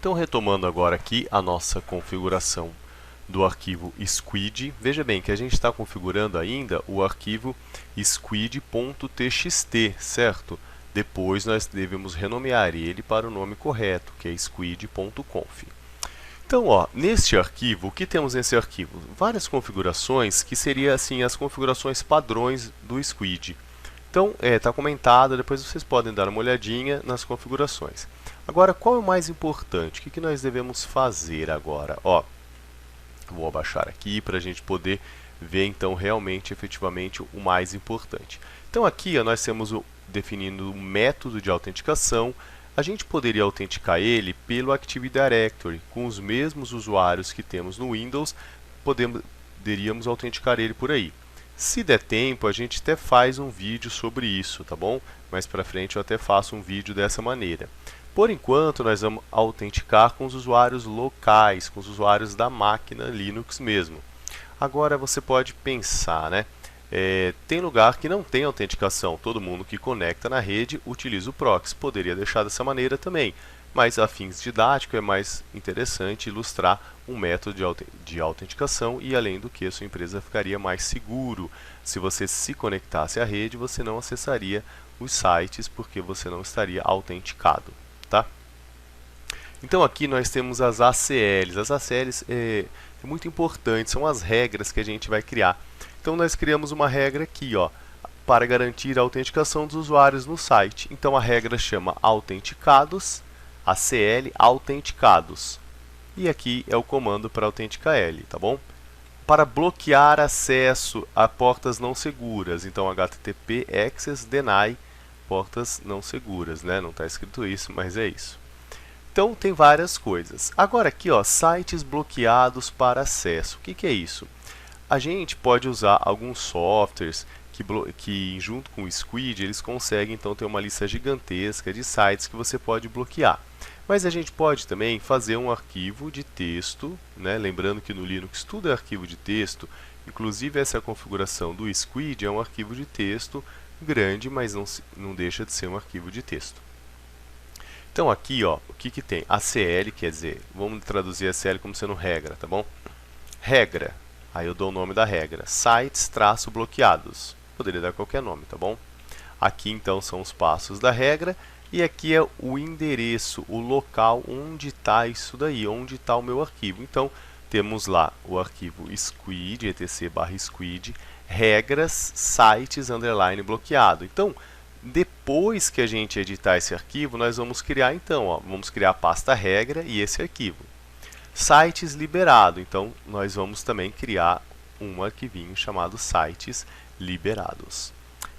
Então, retomando agora aqui a nossa configuração do arquivo squid, veja bem que a gente está configurando ainda o arquivo squid.txt, certo? Depois nós devemos renomear ele para o nome correto, que é squid.conf. Então, neste arquivo, o que temos nesse arquivo? Várias configurações que seriam assim as configurações padrões do squid. Então, está comentado, depois vocês podem dar uma olhadinha nas configurações. Agora, qual é o mais importante? O que nós devemos fazer agora? Vou abaixar aqui para a gente poder ver, então, realmente, efetivamente, o mais importante. Então, aqui nós temos definindo o método de autenticação. A gente poderia autenticar ele pelo Active Directory, com os mesmos usuários que temos no Windows, poderíamos autenticar ele por aí. Se der tempo, a gente até faz um vídeo sobre isso, tá bom? Mais para frente eu até faço um vídeo dessa maneira. Por enquanto, nós vamos autenticar com os usuários locais, com os usuários da máquina Linux mesmo. Agora você pode pensar, né? Tem lugar que não tem autenticação, todo mundo que conecta na rede utiliza o proxy. Poderia deixar dessa maneira também, mas a fins didáticos é mais interessante ilustrar um método de autenticação e, além do que, a sua empresa ficaria mais seguro. Se você se conectasse à rede, você não acessaria os sites porque você não estaria autenticado. Tá? Então aqui nós temos as ACLs. As ACLs é muito importante, são as regras que a gente vai criar. Então nós criamos uma regra aqui, para garantir a autenticação dos usuários no site. Então a regra chama autenticados, ACL autenticados. E aqui é o comando para autenticar L, tá bom? Para bloquear acesso a portas não seguras, então HTTP access deny portas não seguras, né? Não está escrito isso, mas é isso. Então tem várias coisas. Agora aqui, sites bloqueados para acesso. O que é isso? A gente pode usar alguns softwares que junto com o Squid, eles conseguem então ter uma lista gigantesca de sites que você pode bloquear. Mas a gente pode também fazer um arquivo de texto, né? Lembrando que no Linux tudo é arquivo de texto, inclusive essa configuração do Squid é um arquivo de texto grande, mas não deixa de ser um arquivo de texto. Então aqui, o que tem? ACL, quer dizer, vamos traduzir ACL como sendo regra, tá bom? Regra, aí eu dou o nome da regra, sites-bloqueados, poderia dar qualquer nome, tá bom? Aqui então são os passos da regra, e aqui é o endereço, o local onde está isso daí, onde está o meu arquivo. Então, temos lá o arquivo squid, etc/squid, regras, sites, underline, bloqueado. Então, depois que a gente editar esse arquivo, nós vamos criar então, vamos criar a pasta regra e esse arquivo. Sites liberado, então nós vamos também criar um arquivinho chamado sites liberados.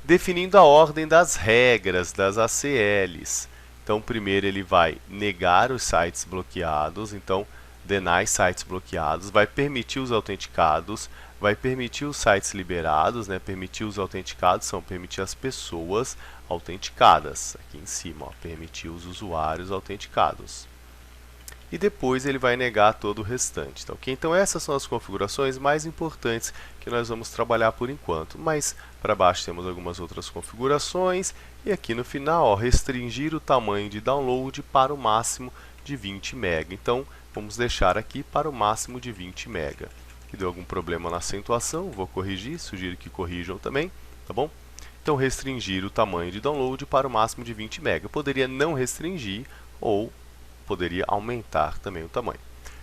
Definindo a ordem das regras das ACLs. Então, primeiro ele vai negar os sites bloqueados, então deny sites bloqueados, vai permitir os autenticados, vai permitir os sites liberados, né? Permitir os autenticados são permitir as pessoas autenticadas, aqui em cima, permitir os usuários autenticados. E depois ele vai negar todo o restante. Tá, okay? Então essas são as configurações mais importantes que nós vamos trabalhar por enquanto. Mas para baixo temos algumas outras configurações. E aqui no final, restringir o tamanho de download para o máximo de 20 MB. Então vamos deixar aqui para o máximo de 20 MB. Que deu algum problema na acentuação, vou corrigir, sugiro que corrijam também, tá bom? Então restringir o tamanho de download para o máximo de 20 MB. Eu poderia não restringir ou poderia aumentar também o tamanho.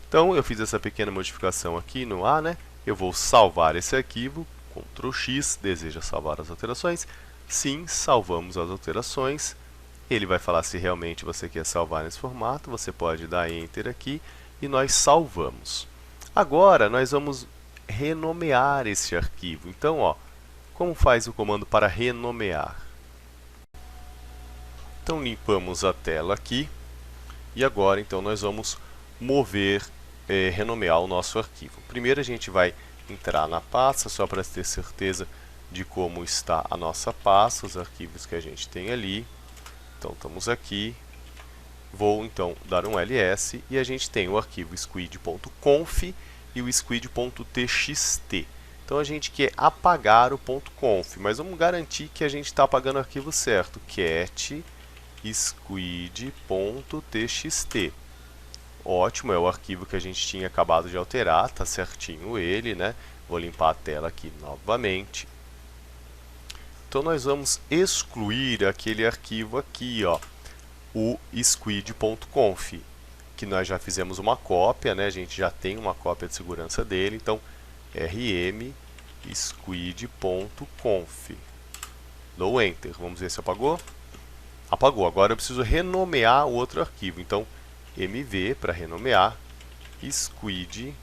Então eu fiz essa pequena modificação aqui no A, né? Eu vou salvar esse arquivo, Ctrl X, deseja salvar as alterações? Sim, salvamos as alterações. Ele vai falar se realmente você quer salvar nesse formato, você pode dar Enter aqui e nós salvamos. Agora nós vamos renomear esse arquivo. Então, como faz o comando para renomear? Então limpamos a tela aqui. E agora, então, nós vamos renomear o nosso arquivo. Primeiro a gente vai entrar na pasta, só para ter certeza de como está a nossa pasta, os arquivos que a gente tem ali. Então, estamos aqui. Vou, então, dar um ls e a gente tem o arquivo squid.conf e o squid.txt. Então, a gente quer apagar o .conf, mas vamos garantir que a gente está apagando o arquivo certo. Cat squid.txt. Ótimo, é o arquivo que a gente tinha acabado de alterar, tá certinho ele, né? Vou limpar a tela aqui novamente. Então nós vamos excluir aquele arquivo aqui, ó, o squid.conf, que nós já fizemos uma cópia, né? A gente já tem uma cópia de segurança dele, então rm squid.conf. Dou Enter, vamos ver se apagou. Apagou, agora eu preciso renomear o outro arquivo, então mv para renomear, squid.txt.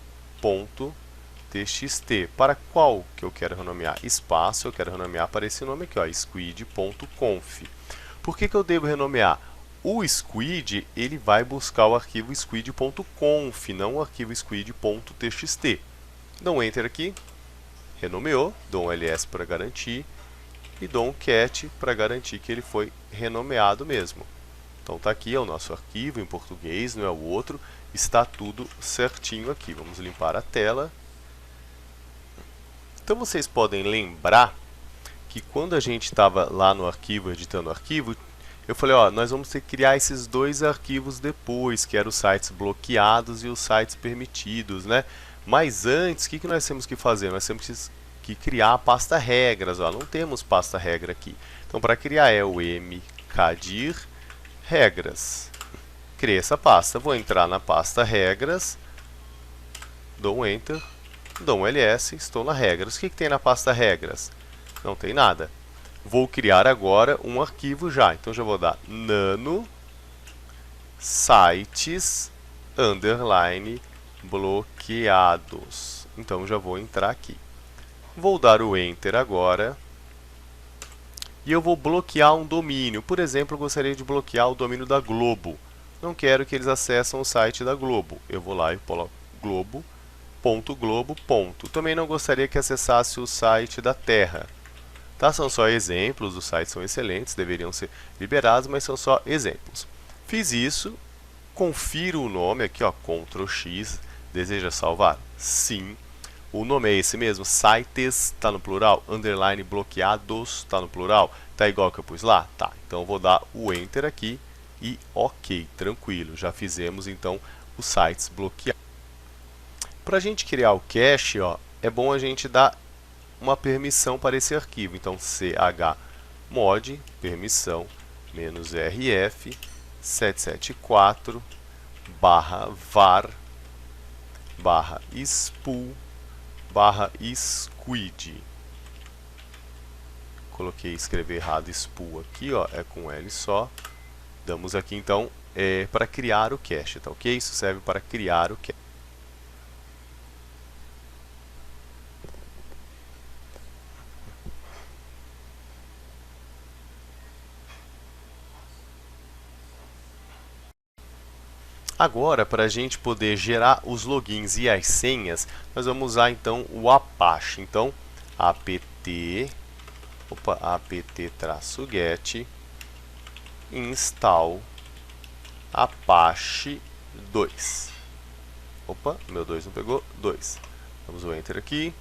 Para qual que eu quero renomear? Espaço, eu quero renomear para esse nome aqui, ó, squid.conf. Por que eu devo renomear? O squid, ele vai buscar o arquivo squid.conf, não o arquivo squid.txt. Dou um Enter aqui, renomeou, dou um ls para garantir, e dou um cat para garantir que ele foi renomeado mesmo. Então está aqui, é o nosso arquivo em português, não é o outro, está tudo certinho aqui. Vamos limpar a tela. Então vocês podem lembrar que quando a gente estava lá no arquivo, editando o arquivo, eu falei, ó, nós vamos ter que criar esses dois arquivos depois, que eram os sites bloqueados e os sites permitidos, né? Mas antes, o que nós temos que fazer? Nós temos que criar a pasta regras, ó. Não temos pasta regra aqui. Então, para criar é o mkdir regras. Criei essa pasta, vou entrar na pasta regras, dou um Enter, dou um ls, estou na regras. O que tem na pasta regras? Não tem nada. Vou criar agora um arquivo já. Então, já vou dar nano sites underline bloqueados. Então, já vou entrar aqui. Vou dar o Enter agora. E eu vou bloquear um domínio. Por exemplo, eu gostaria de bloquear o domínio da Globo. Não quero que eles acessem o site da Globo. Eu vou lá e coloco globo.globo. Também não gostaria que acessasse o site da Terra. Tá? São só exemplos, os sites são excelentes, deveriam ser liberados, mas são só exemplos. Fiz isso, confiro o nome aqui, ó, Ctrl X, deseja salvar? Sim. O nome é esse mesmo, sites, está no plural, underline bloqueados, está no plural, tá igual que eu pus lá? Tá, então eu vou dar o Enter aqui e OK, tranquilo, já fizemos então os sites bloqueados. Para a gente criar o cache, ó, é bom a gente dar uma permissão para esse arquivo, então chmod, permissão, -rf, 774, /var, /spool, /squid. Coloquei escrever errado spool aqui, ó, é com L só. Damos aqui então para criar o cache, tá ok? Isso serve para criar o cache. Agora, para a gente poder gerar os logins e as senhas, nós vamos usar então o Apache. Então, apt-get install Apache 2. Opa, meu 2 não pegou, 2. Damos o Enter aqui,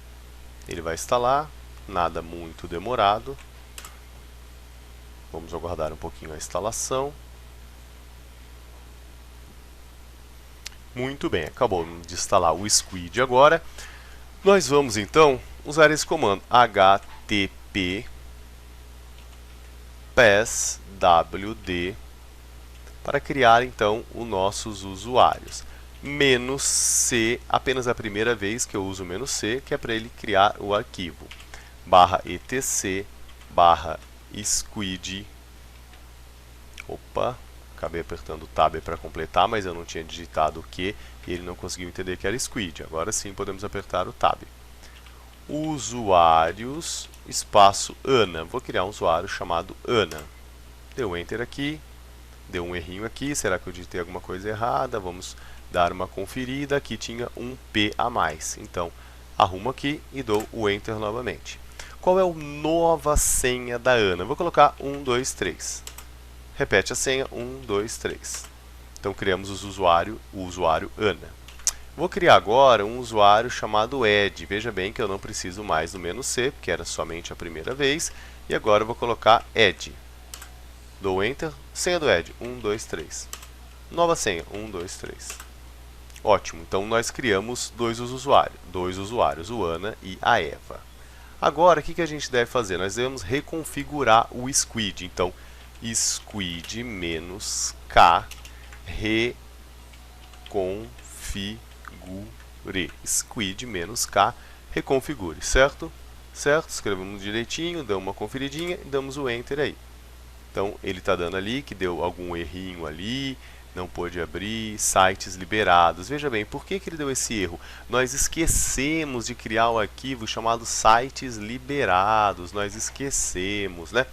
ele vai instalar, nada muito demorado. Vamos aguardar um pouquinho a instalação. Muito bem, acabou de instalar o Squid agora. Nós vamos então usar esse comando http passwd para criar então os nossos usuários. -c, apenas a primeira vez que eu uso -c, que é para ele criar o arquivo. /etc /squid. Opa! Acabei apertando o Tab para completar, mas eu não tinha digitado o Q e ele não conseguiu entender que era Squid. Agora sim podemos apertar o Tab. Usuários, espaço Ana. Vou criar um usuário chamado Ana. Deu Enter aqui, deu um errinho aqui. Será que eu digitei alguma coisa errada? Vamos dar uma conferida. Aqui tinha um P a mais. Então, arrumo aqui e dou o Enter novamente. Qual é a nova senha da Ana? Vou colocar 1, 2, 3. Repete a senha, 1, 2, 3. Então, criamos o usuário Ana. Vou criar agora um usuário chamado Ed. Veja bem que eu não preciso mais do -c, porque era somente a primeira vez. E agora eu vou colocar Ed. Dou Enter. Senha do Ed, 1, 2, 3. Nova senha, 1, 2, 3. Ótimo, então nós criamos dois usuários, o Ana e a Eva. Agora, o que a gente deve fazer? Nós devemos reconfigurar o squid. Então, squid-k reconfigure. Squid-k reconfigure, certo? Certo? Escrevemos direitinho, damos uma conferidinha e damos o Enter aí. Então, ele está dando ali que deu algum errinho ali, não pôde abrir, sites liberados. Veja bem, por que ele deu esse erro? Nós esquecemos de criar um arquivo chamado sites liberados. Nós esquecemos, né?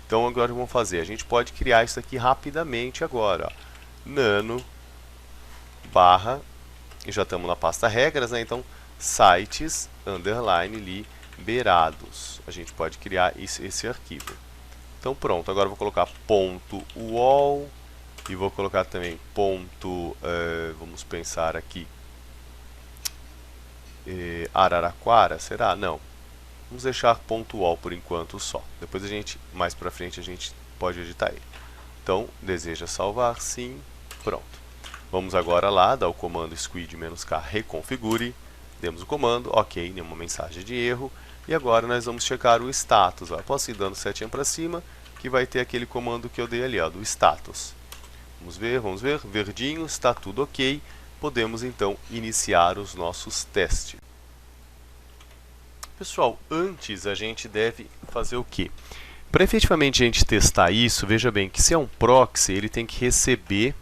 Então, agora o que vamos fazer? A gente pode criar isso aqui rapidamente agora. Ó. Nano barra, e já estamos na pasta regras, né? Então, sites underline liberados. A gente pode criar esse arquivo. Então pronto, agora eu vou colocar ponto .uol e vou colocar também ponto, vamos pensar aqui, Araraquara, será? Não. Vamos deixar ponto .uol por enquanto só. Depois mais pra frente a gente pode editar ele. Então, deseja salvar? Sim. Pronto. Vamos agora lá, dar o comando squid-k reconfigure. Demos o comando, ok, nenhuma mensagem de erro. E agora nós vamos checar o status. Ó. Posso ir dando setinha para cima, que vai ter aquele comando que eu dei ali, ó, do status. Vamos ver, verdinho, está tudo ok. Podemos então iniciar os nossos testes. Pessoal, antes a gente deve fazer o quê? Para efetivamente a gente testar isso, veja bem que se é um proxy, ele tem que receber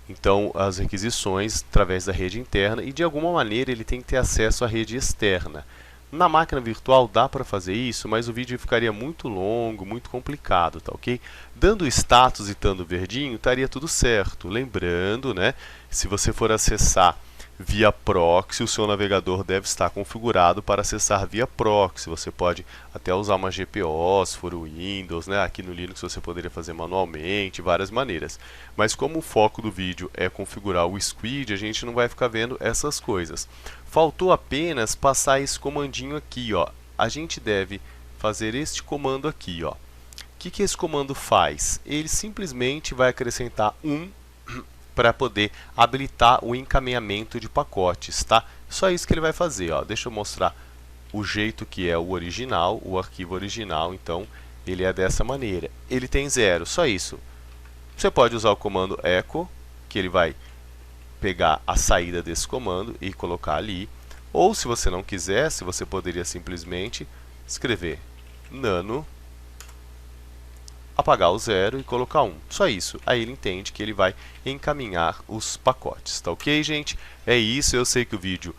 então as requisições através da rede interna e de alguma maneira ele tem que ter acesso à rede externa. Na máquina virtual dá para fazer isso, mas o vídeo ficaria muito longo, muito complicado, tá ok? Dando status e estando verdinho, estaria tudo certo. Lembrando, né, se você for acessar via proxy, o seu navegador deve estar configurado para acessar via proxy. Você pode até usar uma GPO, se for o Windows, né? Aqui no Linux você poderia fazer manualmente, várias maneiras. Mas como o foco do vídeo é configurar o squid, a gente não vai ficar vendo essas coisas. Faltou apenas passar esse comandinho aqui, ó. A gente deve fazer este comando aqui, ó. O que esse comando faz? Ele simplesmente vai acrescentar para poder habilitar o encaminhamento de pacotes, tá? Só isso que ele vai fazer, ó. Deixa eu mostrar o jeito que é o original, o arquivo original, então ele é dessa maneira. Ele tem 0, só isso. Você pode usar o comando echo, que ele vai pegar a saída desse comando e colocar ali. Ou se você não quisesse, você poderia simplesmente escrever nano, apagar o 0 e colocar 1. Só isso. Aí ele entende que ele vai encaminhar os pacotes. Tá ok, gente? É isso. Eu sei que o vídeo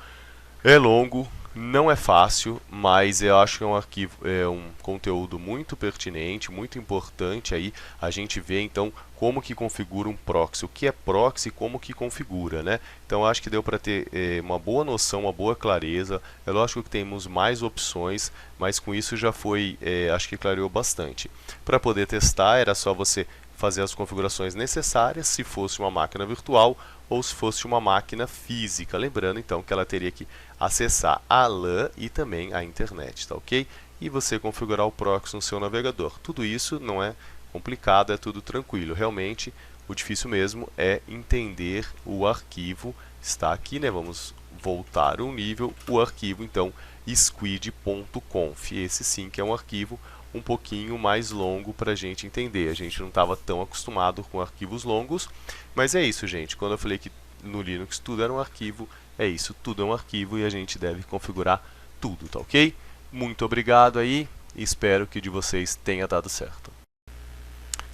é longo, não é fácil, mas eu acho que é um arquivo, um conteúdo muito pertinente, muito importante aí a gente ver então como que configura um proxy, o que é proxy e como que configura, né? Então acho que deu para ter uma boa noção, uma boa clareza. É lógico que temos mais opções, mas com isso já foi, acho que clareou bastante. Para poder testar era só você fazer as configurações necessárias, se fosse uma máquina virtual ou se fosse uma máquina física. Lembrando então que ela teria que acessar a LAN e também a internet, tá ok? E você configurar o proxy no seu navegador. Tudo isso não é complicado, é tudo tranquilo. Realmente, o difícil mesmo é entender o arquivo. Está aqui, né? Vamos voltar um nível. O arquivo, então, squid.conf. Esse sim que é um arquivo um pouquinho mais longo para a gente entender. A gente não estava tão acostumado com arquivos longos, mas é isso, gente. Quando eu falei que no Linux tudo era um arquivo, é isso, tudo é um arquivo e a gente deve configurar tudo, tá ok? Muito obrigado aí e espero que o de vocês tenha dado certo.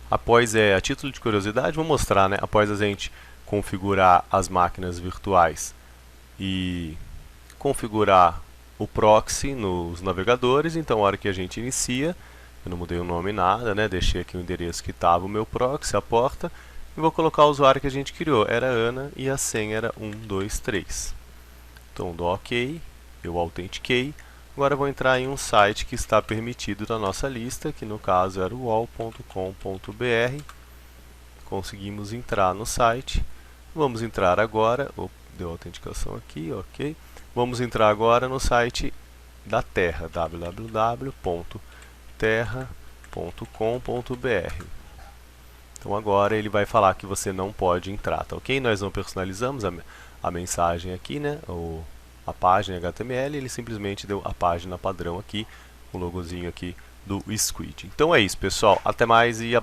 Após, a título de curiosidade, vou mostrar, né? Após a gente configurar as máquinas virtuais e configurar o proxy nos navegadores, então a hora que a gente inicia, eu não mudei o nome nada, né? Deixei aqui o endereço que estava o meu proxy, a porta, e vou colocar o usuário que a gente criou, era Ana, e a senha era 123. Então dou OK, eu autentiquei, agora vou entrar em um site que está permitido na nossa lista, que no caso era o uol.com.br. Conseguimos entrar no site, vamos entrar agora, deu autenticação aqui, ok. Vamos entrar agora no site da Terra, www.terra.com.br. Então agora ele vai falar que você não pode entrar, tá ok? Nós não personalizamos a mensagem aqui, né? A página HTML, ele simplesmente deu a página padrão aqui, o logozinho aqui do Squid. Então é isso, pessoal. Até mais e